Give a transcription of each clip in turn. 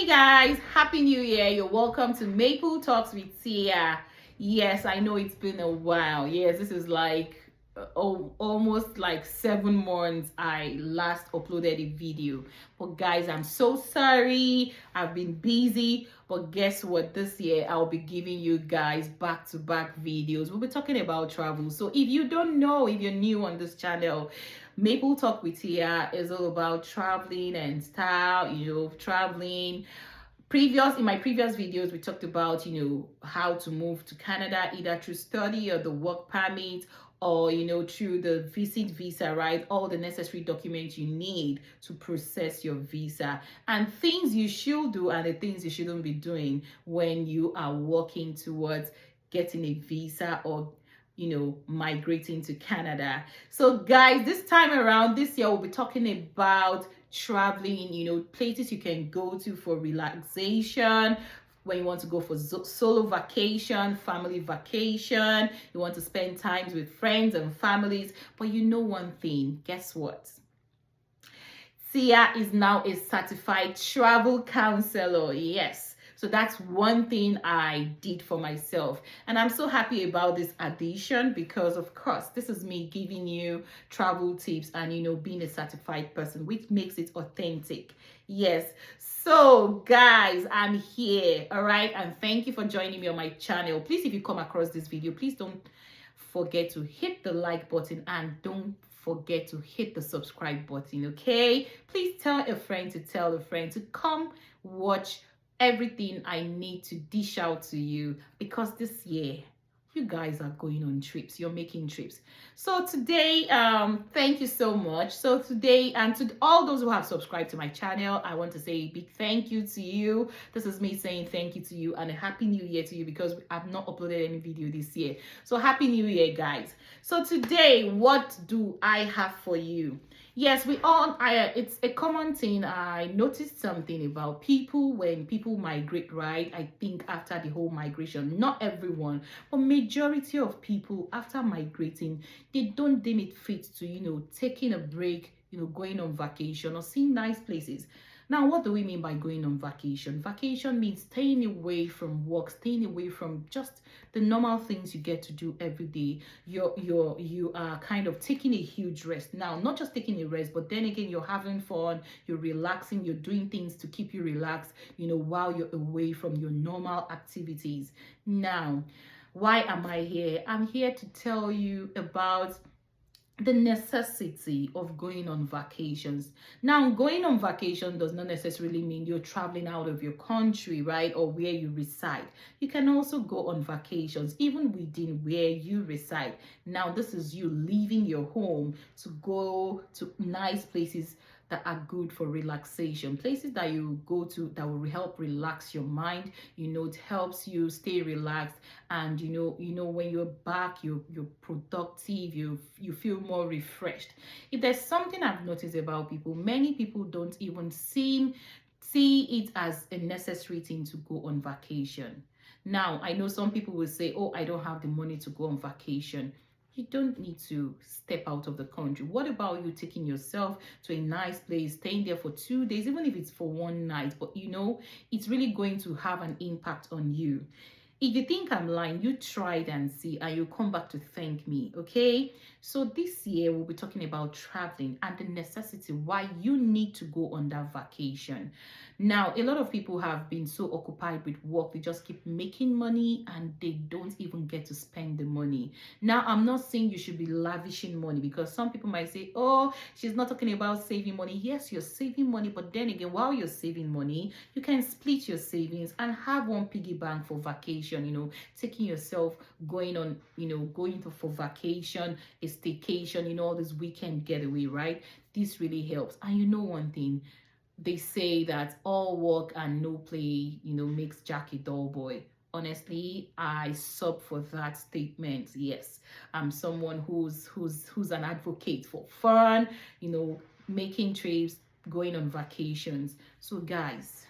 Hey guys, happy new year. You're welcome to Maple Talks with Tia. Yes, I know it's been a while. Yes, this is like almost like 7 months I last uploaded a video. But guys, I'm so sorry. I've been busy. But guess what? This year I'll be giving you guys back-to-back videos. We'll be talking about travel. So if you don't know, if you're new on this channel, Maple Talk with Tia is all about traveling and style, traveling. In my previous videos, we talked about, how to move to Canada, either through study or the work permit, or, through the visit visa, right? All the necessary documents you need to process your visa, and things you should do and the things you shouldn't be doing when you are working towards getting a visa or migrating to Canada. So guys, this time around, this year, we'll be talking about traveling, places you can go to for relaxation, when you want to go for solo vacation, family vacation, you want to spend times with friends and families. But you know one thing, guess what? Tia is now a certified travel counselor. Yes. So that's one thing I did for myself. And I'm so happy about this addition because, of course, this is me giving you travel tips and, being a certified person, which makes it authentic. Yes. So, guys, I'm here. All right. And thank you for joining me on my channel. Please, if you come across this video, please don't forget to hit the like button and don't forget to hit the subscribe button. Okay. Please tell a friend to come watch everything I need to dish out to you, because this year you guys are going on trips, you're making trips. So today, thank you so much. So today, and to all those who have subscribed to my channel, I want to say a big thank you to you. This is me saying thank you to you and a happy new year to you, because I've not uploaded any video this year. So happy new year, guys. So today, what do I have for you? Yes, it's a common thing. I noticed something about people when people migrate, right? I think after the whole migration, not everyone, but majority of people after migrating, they don't deem it fit to, taking a break, going on vacation or seeing nice places. Now, what do we mean by going on vacation? Vacation means staying away from work, staying away from just the normal things you get to do every day. You are kind of taking a huge rest. Now, not just taking a rest, but then again, you're having fun, you're relaxing, you're doing things to keep you relaxed, while you're away from your normal activities. Now, why am I here? I'm here to tell you about the necessity of going on vacations. Now, going on vacation does not necessarily mean you're traveling out of your country, right, or where you reside. You can also go on vacations even within where you reside. Now, this is you leaving your home to go to nice places that are good for relaxation, places that you go to that will help relax your mind. It helps you stay relaxed, and when you're back, you're productive, you feel more refreshed. If there's something I've noticed about people, many people don't even see it as a necessary thing to go on vacation. Now, I know some people will say, oh, I don't have the money to go on vacation. You don't need to step out of the country. What about you taking yourself to a nice place, staying there for 2 days, even if it's for one night, but it's really going to have an impact on you. If you think I'm lying, you try it and see, and you'll come back to thank me, okay? So this year, we'll be talking about traveling and the necessity why you need to go on that vacation. Now, a lot of people have been so occupied with work, they just keep making money and they don't even get to spend the money. Now, I'm not saying you should be lavishing money, because some people might say, oh, she's not talking about saving money. Yes, you're saving money, but then again, while you're saving money, you can split your savings and have one piggy bank for vacation. Taking yourself going on, for vacation, a staycation, all this weekend getaway, right? This really helps. And one thing, they say that all work and no play, makes Jack a dull boy. Honestly, I sub for that statement. Yes, I'm someone who's an advocate for fun, making trips, going on vacations. So guys,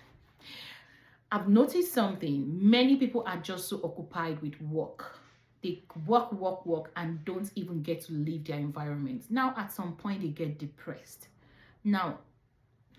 I've noticed something. Many people are just so occupied with work. They work, and don't even get to leave their environment. Now, at some point, they get depressed. Now,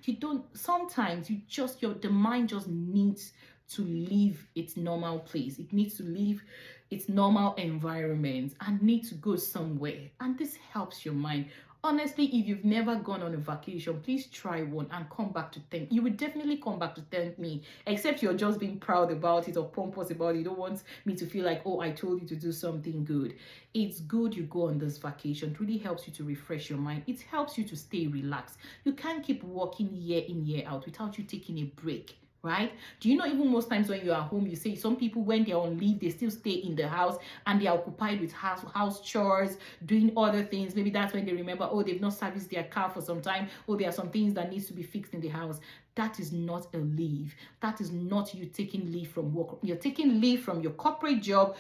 You don't, sometimes you just, the mind just needs to leave its normal place. It needs to leave its normal environment and need to go somewhere. And this helps your mind. Honestly, if you've never gone on a vacation, please try one and come back to thank. You will definitely come back to thank me, except you're just being proud about it or pompous about it. You don't want me to feel like, oh, I told you to do something good. It's good you go on this vacation. It really helps you to refresh your mind. It helps you to stay relaxed. You can't keep working year in, year out without you taking a break. Right? Do you know, even most times when you are home, you say some people, when they're on leave, they still stay in the house and they are occupied with house chores, doing other things. Maybe that's when they remember, oh, they've not serviced their car for some time, or there are some things that needs to be fixed in the house. That is not a leave. That is not you taking leave from work. You're taking leave from your corporate job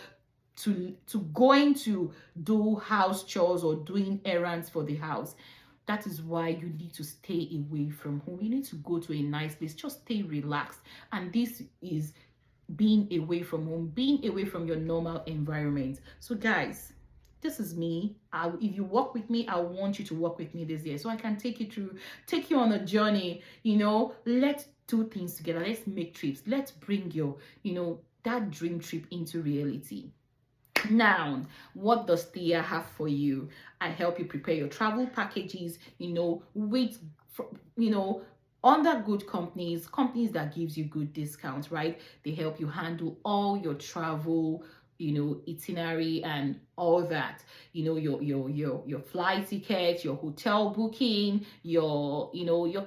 to going to do house chores or doing errands for the house. That is why you need to stay away from home. You need to go to a nice place. Just stay relaxed. And this is being away from home, being away from your normal environment. So guys, this is me. If you walk with me, I want you to walk with me this year, so I can take you on a journey. Let's do things together. Let's make trips. Let's bring your, that dream trip into reality. Now, what does Thea have for you? I help you prepare your travel packages, with, under good companies that gives you good discounts, right? They help you handle all your travel, itinerary and all that, your flight tickets, your hotel booking, your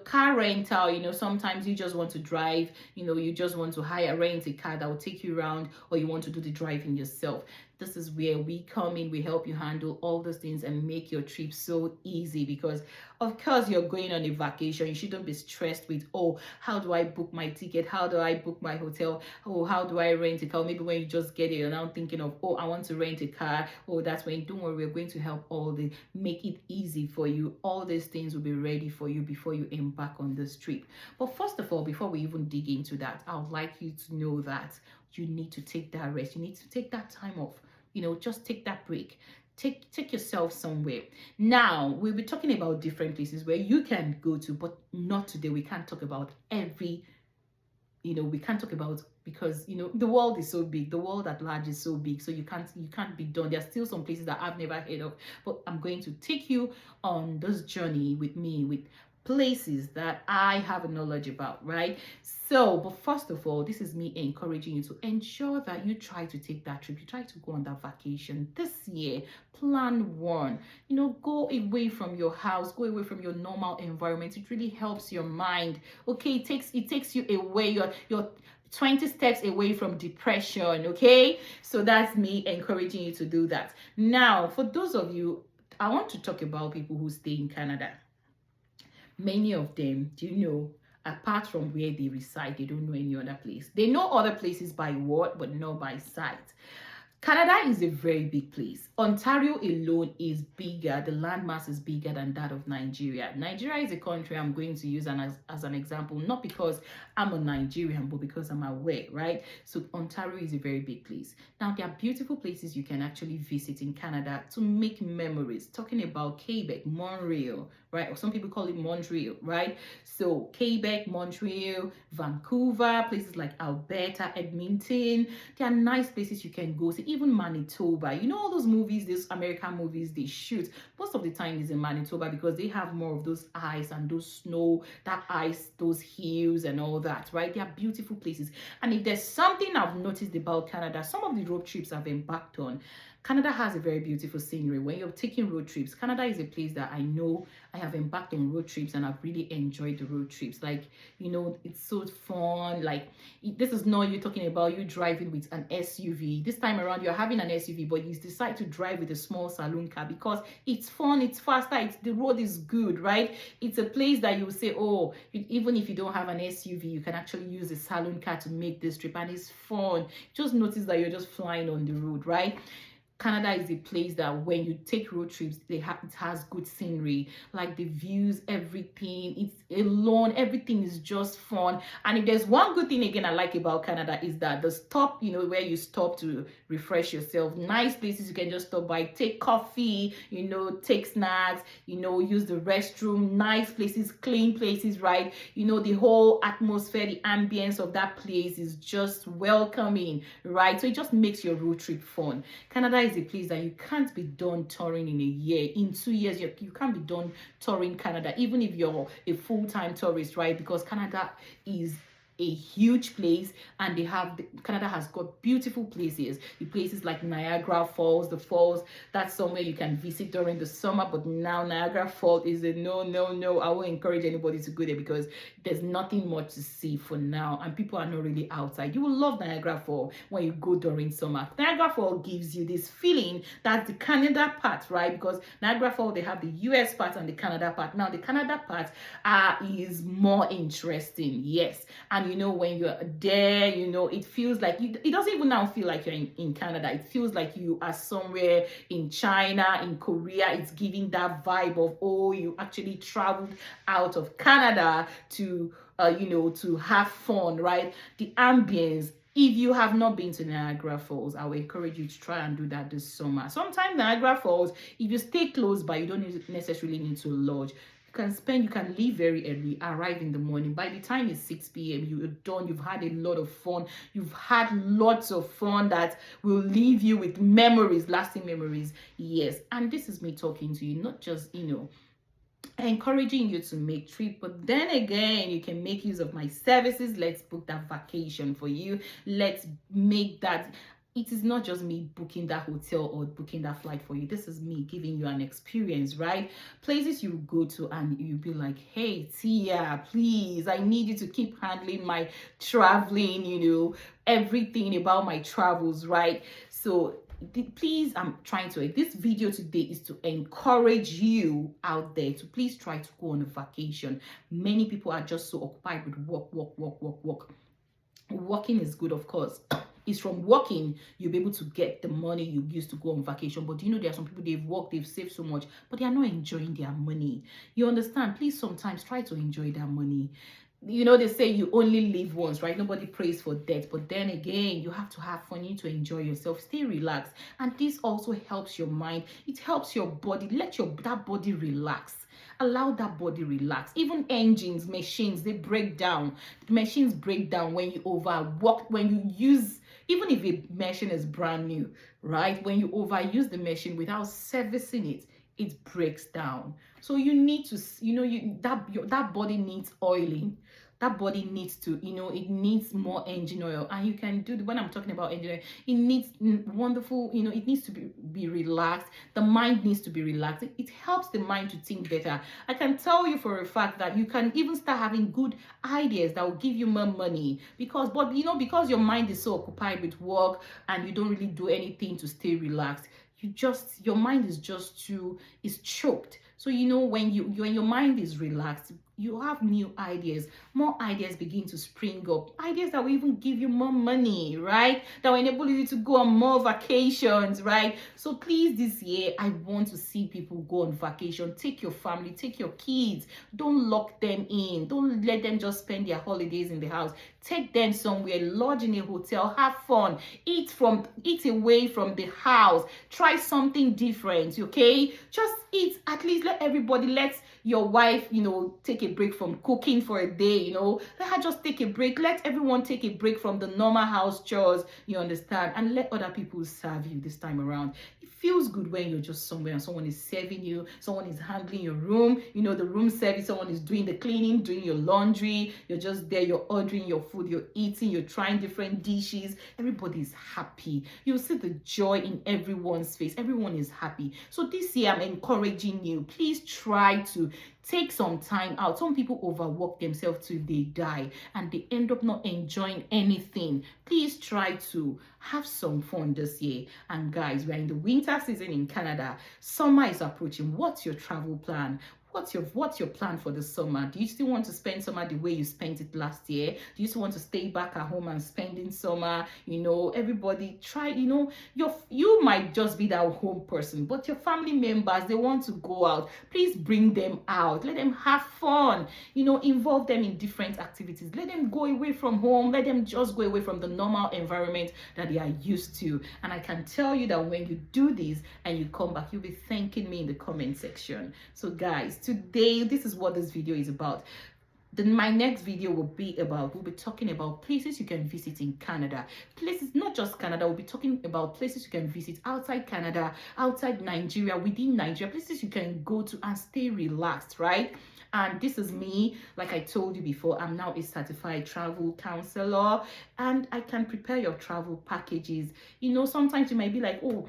car rental. Sometimes you just want to drive, you just want to rent a car that will take you around, or you want to do the driving yourself. This is where we come in. We help you handle all those things and make your trip so easy, because of course you're going on a vacation. You shouldn't be stressed with, oh, how do I book my ticket? How do I book my hotel? Oh, how do I rent a car? Maybe when you just get it, you're now thinking of, oh, I want to rent a car. Oh, that's when, don't worry, we're going to help make it easy for you. All these things will be ready for you before you embark on this trip. But first of all, before we even dig into that, I would like you to know that you need to take that rest. You need to take that time off. Just take that break. Take yourself somewhere. Now, we'll be talking about different places where you can go to, but not today. We can't talk about we can't talk about, because the world is so big. The world at large is so big, so you can't be done. There are still some places that I've never heard of, but I'm going to take you on this journey with me, with places that I have knowledge about, right? So, but first of all, this is me encouraging you to ensure that you try to take that trip. You try to go on that vacation this year. Plan one. Go away from your house, go away from your normal environment. It really helps your mind. Okay, it takes you away. Your 20 steps away from depression. Okay, so that's me encouraging you to do that. Now, for those of you, I want to talk about people who stay in Canada. Many of them, apart from where they reside, they don't know any other place. They know other places by word, but not by sight. Canada is a very big place. Ontario alone is bigger. The landmass is bigger than that of Nigeria. Nigeria is a country I'm going to use as an example, not because I'm a Nigerian, but because I'm aware, right? So Ontario is a very big place. Now, there are beautiful places you can actually visit in Canada to make memories. Talking about Quebec, Montreal, right? Or some people call it Montreal, right? So Quebec, Montreal, Vancouver, places like Alberta, Edmonton. There are nice places you can go to. Even Manitoba. All those movies, these American movies they shoot, most of the time is in Manitoba, because they have more of those ice and those snow, that ice, those hills and all that, right? They are beautiful places. And if there's something I've noticed about Canada, some of the road trips I've embarked on, Canada has a very beautiful scenery. When you're taking road trips, Canada is a place that I know I have embarked on road trips and I've really enjoyed the road trips. Like, it's so fun. Like, this is not you talking about you driving with an SUV. This time around, you're having an SUV, but you decide to drive with a small saloon car because it's fun, it's faster, the road is good, right? It's a place that you say, oh, even if you don't have an SUV, you can actually use a saloon car to make this trip, and it's fun. Just notice that you're just flying on the road, right? Canada is a place that when you take road trips, it has good scenery, like the views, everything. It's alone, everything is just fun. And if there's one good thing again I like about Canada is that the stop, where you stop to refresh yourself, nice places you can just stop by, take coffee, take snacks, use the restroom, nice places, clean places, right? The whole atmosphere, the ambience of that place is just welcoming, right? So it just makes your road trip fun. Canada is a place that you can't be done touring in a year. In 2 years, you can't be done touring Canada, even if you're a full-time tourist, right? Because Canada is a huge place, and Canada has got beautiful places. The places like Niagara Falls, the falls, that's somewhere you can visit during the summer, but now Niagara Falls is a no. I won't encourage anybody to go there because there's nothing much to see for now, and people are not really outside. You will love Niagara Falls when you go during summer. Niagara Falls gives you this feeling that's the Canada part, right? Because Niagara Falls, they have the US part and the Canada part. Now the Canada part is more interesting, yes. And when you're there, it feels like it doesn't even now feel like you're in Canada. It feels like you are somewhere in China, in Korea. It's giving that vibe of, oh, you actually traveled out of Canada to to have fun, right? The ambience. If you have not been to Niagara Falls, I will encourage you to try and do that this summer. Sometimes Niagara Falls, if you stay close by, you don't necessarily need to lodge. You can leave very early, arrive in the morning. By the time it's 6 p.m., you're done. You've had a lot of fun. You've had lots of fun that will leave you with memories, lasting memories. Yes. And this is me talking to you, not just, encouraging you to make trip, but then again, you can make use of my services. Let's book that vacation for you. Let's make that. It is not just me booking that hotel or booking that flight for you. This is me giving you an experience, right? Places you go to and you'll be like, hey, Tia, please, I need you to keep handling my traveling, everything about my travels, right? So please, this video today is to encourage you out there to please try to go on a vacation. Many people are just so occupied with work. Working is good, of course. It's from working you'll be able to get the money you used to go on vacation. But there are some people, they've worked, they've saved so much, but they are not enjoying their money. You understand? Please sometimes try to enjoy that money. They say you only live once, right? Nobody prays for death. But then again, you have to have fun. You need to enjoy yourself. Stay relaxed. And this also helps your mind. It helps your body. Let that body relax. Allow that body relax. Even engines, machines, they break down. The machines break down when you overwork, when you use, even if a machine is brand new, right? When you overuse the machine without servicing it, it breaks down. So you need to, that body needs oiling. That body needs to, it needs more engine oil. And you can do, when I'm talking about engine oil, it needs wonderful, it needs to be relaxed. The mind needs to be relaxed. It helps the mind to think better. I can tell you for a fact that you can even start having good ideas that will give you more money. Because your mind is so occupied with work and you don't really do anything to stay relaxed. Your mind is is choked. So when your mind is relaxed, you have new ideas. More ideas begin to spring up. Ideas that will even give you more money, right? That will enable you to go on more vacations, right? So please, this year, I want to see people go on vacation. Take your family, take your kids. Don't lock them in. Don't let them just spend their holidays in the house. Take them somewhere, lodge in a hotel, have fun, eat away from the house. Try something different, okay? Just eat. At least let your wife, take a break from cooking for a day, let her just take a break. Let everyone take a break from the normal house chores, you understand, and let other people serve you this time around. It feels good when you're just somewhere and someone is serving you, someone is handling your room, the room service, someone is doing the cleaning, doing your laundry, you're just there, you're ordering your food, you're eating, you're trying different dishes. Everybody's happy. You'll see the joy in everyone's face. Everyone is happy. So this year, I'm encouraging you, please try to take some time out. Some people overwork themselves till they die and they end up not enjoying anything. Please try to have some fun this year. And guys, we're in the winter season in Canada. Summer is approaching. What's your travel plan? what's your plan for the summer? Do you still want to spend summer the way you spent it last year? Do you still want to stay back at home and spend in summer? Everybody try, you might just be that home person, but your family members, they want to go out. Please bring them out. Let them have fun. Involve them in different activities. Let them go away from home. Let them just go away from the normal environment that they are used to. And I can tell you that when you do this and you come back, you'll be thanking me in the comment section. So guys, today, this is what this video is about. Then my next video we'll be talking about places you can visit in Canada. Places, not just Canada, we'll be talking about places you can visit outside Canada, outside Nigeria, within Nigeria, places you can go to and stay relaxed, right? And this is me. Like I told you before, I'm now a certified travel counselor, and I can prepare your travel packages. Sometimes you might be like, oh,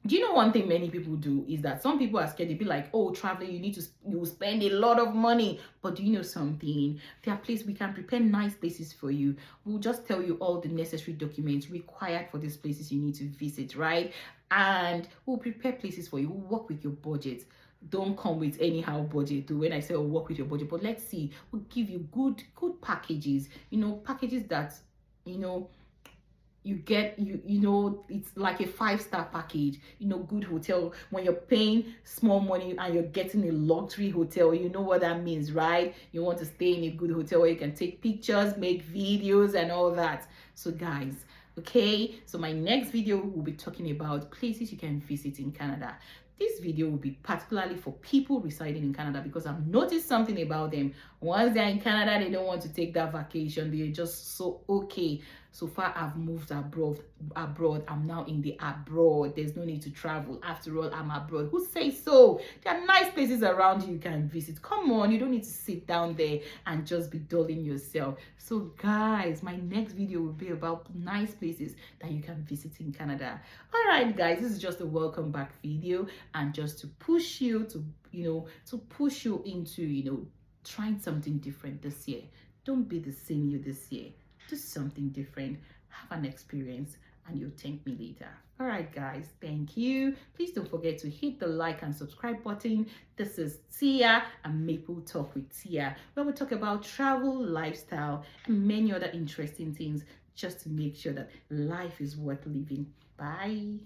do you know one thing many people do is that some people are scared. They be like, oh, traveling, you will spend a lot of money. But do you know something? There are places we can prepare nice places for you. We'll just tell you all the necessary documents required for these places you need to visit, right? And we'll prepare places for you. We'll work with your budget. Don't come with anyhow budget. When I say work with your budget, but let's see, we'll give you good packages. Packages that you get, it's like a 5-star package, good hotel. When you're paying small money and you're getting a luxury hotel, you know what that means, right? You want to stay in a good hotel where you can take pictures, make videos and all that. So guys, okay, so my next video will be talking about places you can visit in Canada. This video will be particularly for people residing in Canada, because I've noticed something about them. Once they're in Canada, they don't want to take that vacation. They're just so okay. So far, I've moved abroad. I'm now in the abroad. There's no need to travel. After all, I'm abroad. Who says so? There are nice places around you can visit. Come on, you don't need to sit down there and just be dulling yourself. So guys, my next video will be about nice places that you can visit in Canada. All right, guys, this is just a welcome back video, and just to push you into trying something different this year. Don't be the same you this year. Do something different, have an experience, and you'll thank me later. All right, guys, thank you. Please don't forget to hit the like and subscribe button. This is Tia and Maple Talk with Tia, where we talk about travel, lifestyle, and many other interesting things, just to make sure that life is worth living. Bye.